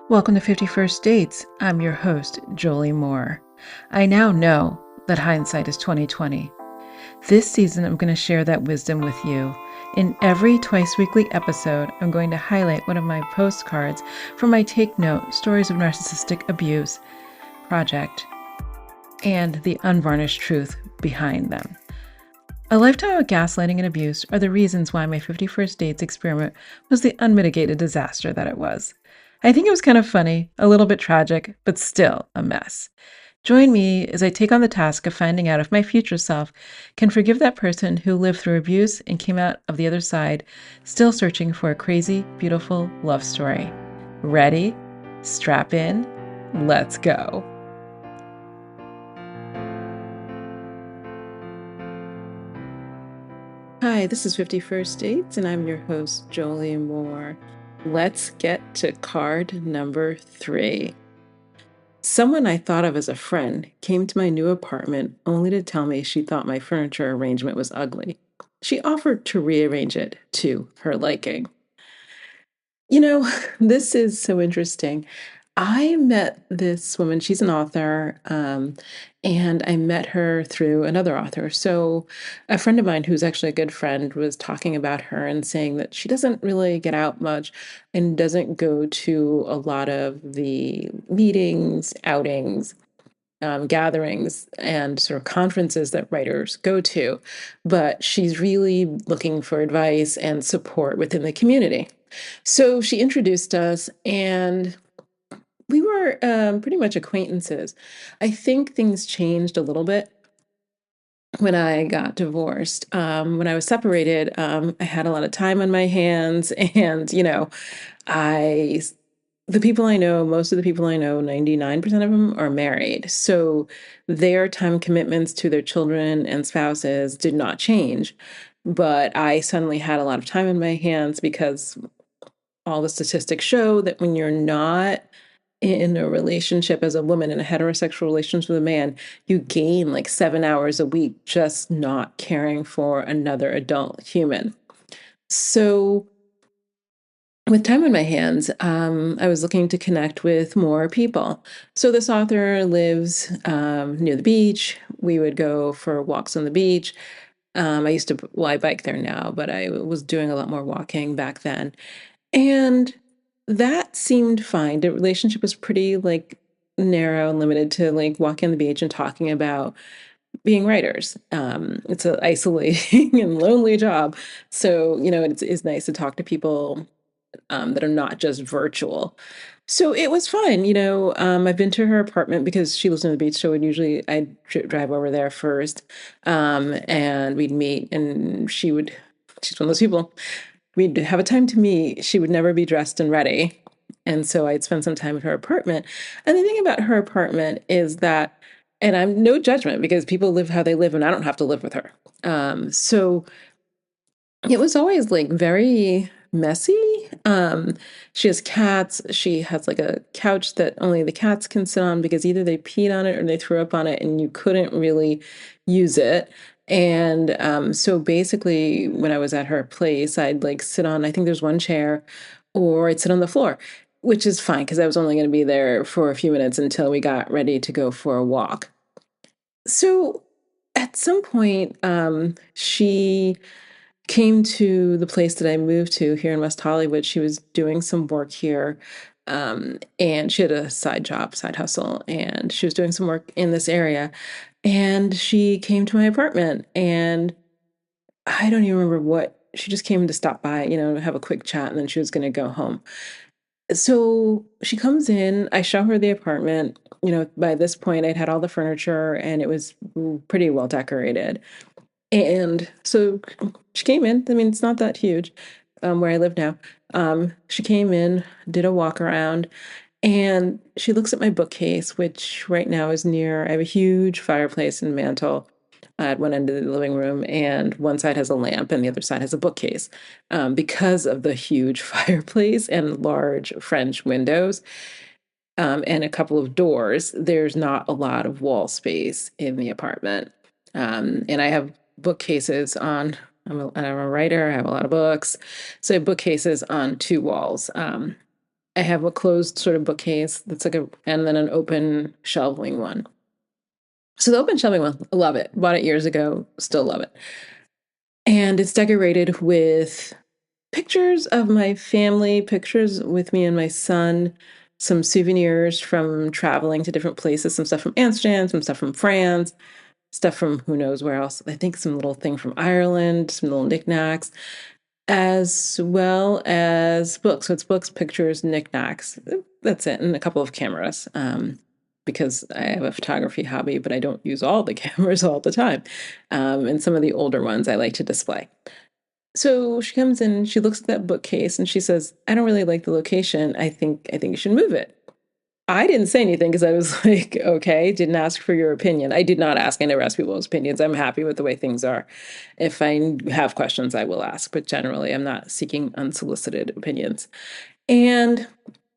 Welcome to 51st Dates. I'm your host, Jolie Moore. I now know that hindsight is 2020. This season, I'm going to share that wisdom with you. In every twice-weekly episode, I'm going to highlight one of my postcards from my Take Note Stories of Narcissistic Abuse project and the unvarnished truth behind them. A lifetime of gaslighting and abuse are the reasons why my 51st Dates experiment was the unmitigated disaster that it was. I think it was kind of funny, a little bit tragic, but still a mess. Join me as I take on the task of finding out if my future self can forgive that person who lived through abuse and came out of the other side, still searching for a crazy, beautiful love story. Ready? Strap in. Let's go. Hi, this is 51st Dates, and I'm your host, Jolie Moore. Let's get to card number 3. Someone I thought of as a friend came to my new apartment only to tell me she thought my furniture arrangement was ugly. She offered to rearrange it to her liking. This is so interesting. I met this woman, she's an author, and I met her through another author. So, a friend of mine who's actually a good friend was talking about her and saying that she doesn't really get out much and doesn't go to a lot of the meetings, outings, gatherings, and sort of conferences that writers go to, but she's really looking for advice and support within the community. So she introduced us, and we were pretty much acquaintances. I think things changed a little bit when I got divorced. When I was separated, I had a lot of time on my hands, and I the people I know, most of the people I know, 99% of them are married. So their time commitments to their children and spouses did not change. But I suddenly had a lot of time in my hands because all the statistics show that when you're not in a relationship as a woman, in a heterosexual relationship with a man, you gain like 7 hours a week just not caring for another adult human. So with time in my hands, I was looking to connect with more people. So this author lives near the beach. We would go for walks on the beach. I bike there now, but I was doing a lot more walking back then. And that seemed fine. The relationship was pretty like narrow and limited to like walking on the beach and talking about being writers. It's an isolating and lonely job. So, it's nice to talk to people that are not just virtual. So it was fun. I've been to her apartment because she lives on the beach. So I'd drive over there first, and we'd meet, and she's one of those people. We'd have a time to meet. She would never be dressed and ready. And so I'd spend some time at her apartment. And the thing about her apartment is that, and I'm no judgment because people live how they live and I don't have to live with her. So it was always like very messy. She has cats. She has like a couch that only the cats can sit on because either they peed on it or they threw up on it and you couldn't really use it. And so basically, when I was at her place, I'd like sit on, I think there's one chair, or I'd sit on the floor, which is fine because I was only going to be there for a few minutes until we got ready to go for a walk. So at some point, she came to the place that I moved to here in West Hollywood. She was doing some work here. And she had a side job, side hustle, and she was doing some work in this area. And she came to my apartment, and I don't even remember what, she just came to stop by, have a quick chat, and then she was going to go home. So she comes in, I show her the apartment. By this point, I'd had all the furniture and it was pretty well decorated. And so she came in. I mean, it's not that huge where I live now. She came in, did a walk around, and she looks at my bookcase, which right now is near, I have a huge fireplace and mantle at one end of the living room, and one side has a lamp and the other side has a bookcase. Because of the huge fireplace and large French windows, and a couple of doors, there's not a lot of wall space in the apartment. And I have bookcases on, I'm a writer, I have a lot of books. So I have bookcases on two walls. I have a closed sort of bookcase that's like and then an open shelving one. So the open shelving one, I love it. Bought it years ago, still love it. And it's decorated with pictures of my family, pictures with me and my son, some souvenirs from traveling to different places, some stuff from Amsterdam, some stuff from France, stuff from who knows where else. I think some little thing from Ireland, some little knickknacks, as well as books. So it's books, pictures, knickknacks. That's it, and a couple of cameras. Because I have a photography hobby, but I don't use all the cameras all the time. And some of the older ones I like to display. So she comes in, she looks at that bookcase and she says, I don't really like the location. I think you should move it. I didn't say anything because I was like, okay, didn't ask for your opinion. I did not ask. I never ask people's opinions. I'm happy with the way things are. If I have questions, I will ask, but generally I'm not seeking unsolicited opinions. And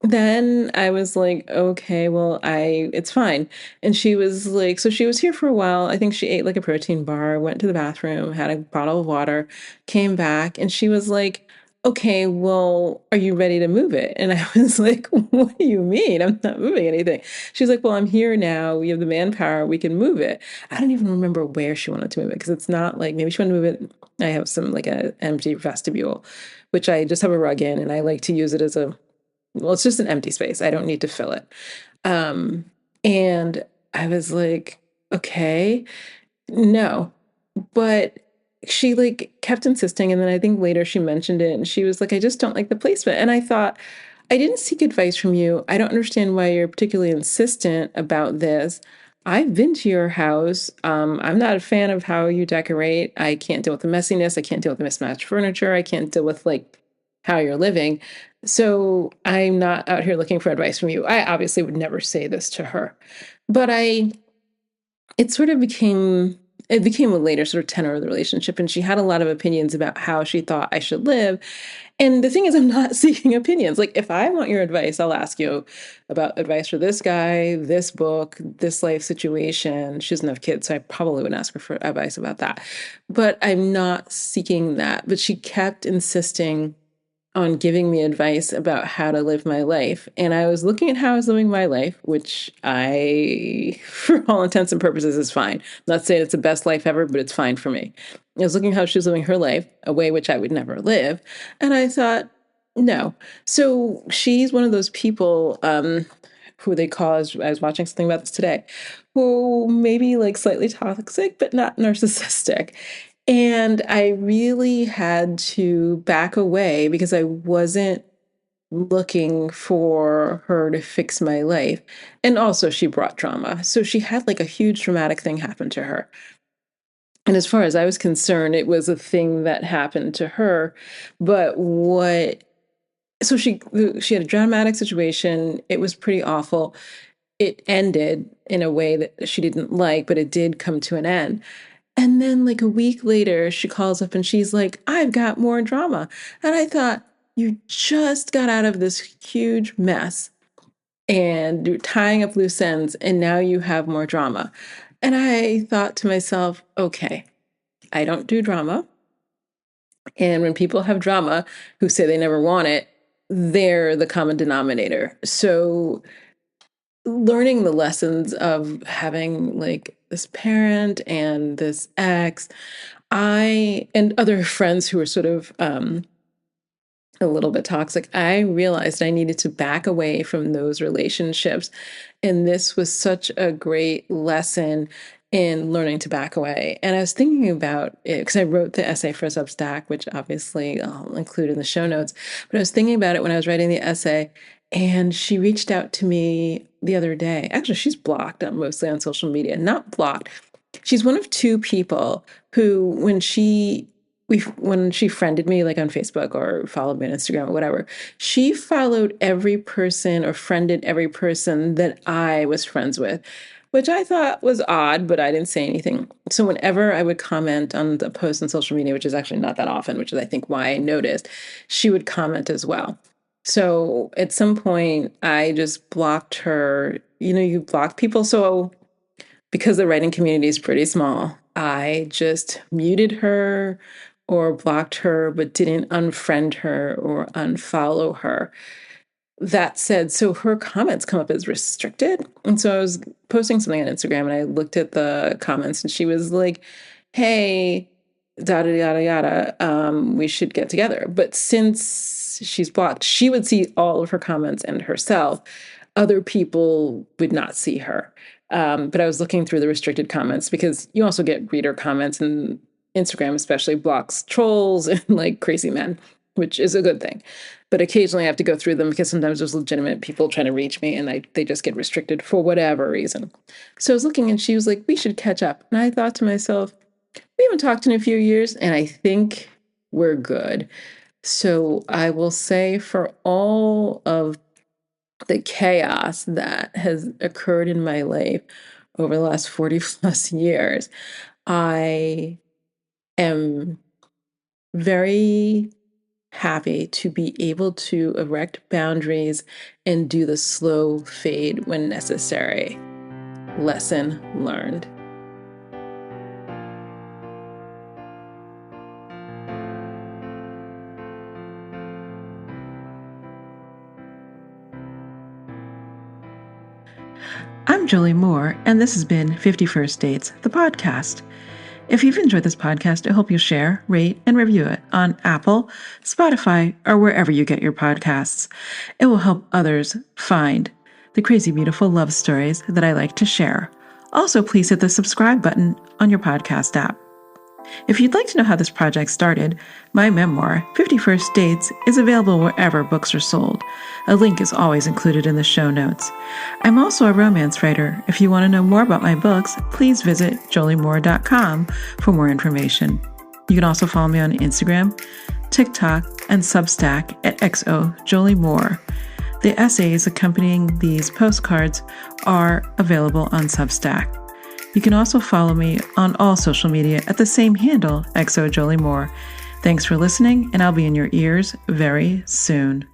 then I was like, okay, well, it's fine. And she was like, so she was here for a while. I think she ate like a protein bar, went to the bathroom, had a bottle of water, came back, and she was like, okay, well, are you ready to move it? And I was like, what do you mean? I'm not moving anything. She's like, well, I'm here now. We have the manpower. We can move it. I don't even remember where she wanted to move it because it's not like maybe she wanted to move it. I have some like a empty vestibule, which I just have a rug in, and I like to use it as a well, it's just an empty space. I don't need to fill it. Um, and I was like, okay, no. But she like kept insisting. And then I think later she mentioned it and she was like, I just don't like the placement. And I thought, I didn't seek advice from you. I don't understand why you're particularly insistent about this. I've been to your house. I'm not a fan of how you decorate. I can't deal with the messiness. I can't deal with the mismatched furniture. I can't deal with like how you're living. So I'm not out here looking for advice from you. I obviously would never say this to her, but it sort of became a later sort of tenor of the relationship. And she had a lot of opinions about how she thought I should live. And the thing is, I'm not seeking opinions. Like, if I want your advice, I'll ask you about advice for this guy, this book, this life situation. She doesn't have kids, so I probably would ask her for advice about that. But I'm not seeking that. But she kept insisting on giving me advice about how to live my life. And I was looking at how I was living my life, which for all intents and purposes, is fine. I'm not saying it's the best life ever, but it's fine for me. I was looking at how she was living her life, a way which I would never live. And I thought, no. So she's one of those people who they call, as I was watching something about this today, who maybe like slightly toxic, but not narcissistic. And I really had to back away because I wasn't looking for her to fix my life. And also, she brought trauma. So she had like a huge traumatic thing happen to her. And as far as I was concerned, it was a thing that happened to her. But so she had a dramatic situation. It was pretty awful. It ended in a way that she didn't like, but it did come to an end. And then, like a week later, she calls up and she's like, I've got more drama. And I thought, you just got out of this huge mess and you're tying up loose ends, and now you have more drama. And I thought to myself, okay, I don't do drama. And when people have drama who say they never want it, they're the common denominator. So learning the lessons of having like this parent and this ex, I and other friends who were sort of a little bit toxic, I realized I needed to back away from those relationships. And this was such a great lesson in learning to back away. And I was thinking about it because I wrote the essay for Substack, which obviously I'll include in the show notes. But I was thinking about it when I was writing the essay, and she reached out to me the other day. Actually, she's blocked mostly on social media, not blocked. She's one of two people who, when she friended me like on Facebook or followed me on Instagram or whatever, she followed every person or friended every person that I was friends with, which I thought was odd, but I didn't say anything. So whenever I would comment on the post on social media, which is actually not that often, which is I think why I noticed, she would comment as well. So at some point I just blocked her. You know, you block people. So because the writing community is pretty small, I just muted her or blocked her, but didn't unfriend her or unfollow her. That said, so her comments come up as restricted. And so I was posting something on Instagram and I looked at the comments and she was like, hey, yada, yada, yada, we should get together. But since she's blocked, she would see all of her comments and herself. Other people would not see her. But I was looking through the restricted comments because you also get reader comments, and Instagram especially blocks trolls and like crazy men, which is a good thing. But occasionally I have to go through them because sometimes there's legitimate people trying to reach me and they just get restricted for whatever reason. So I was looking and she was like, we should catch up. And I thought to myself, we haven't talked in a few years and I think we're good. So I will say, for all of the chaos that has occurred in my life over the last 40 plus years, I am very happy to be able to erect boundaries and do the slow fade when necessary. Lesson learned. I'm Jolie Moore, and this has been 51st Dates, the podcast. If you've enjoyed this podcast, I hope you'll share, rate, and review it on Apple, Spotify, or wherever you get your podcasts. It will help others find the crazy, beautiful love stories that I like to share. Also, please hit the subscribe button on your podcast app. If you'd like to know how this project started, my memoir, 51st Dates, is available wherever books are sold. A link is always included in the show notes. I'm also a romance writer. If you want to know more about my books, please visit joliemoore.com for more information. You can also follow me on Instagram, TikTok, and Substack at @XOJolieMoore. The essays accompanying these postcards are available on Substack. You can also follow me on all social media at the same handle, @XOJolieMoore. Thanks for listening, and I'll be in your ears very soon.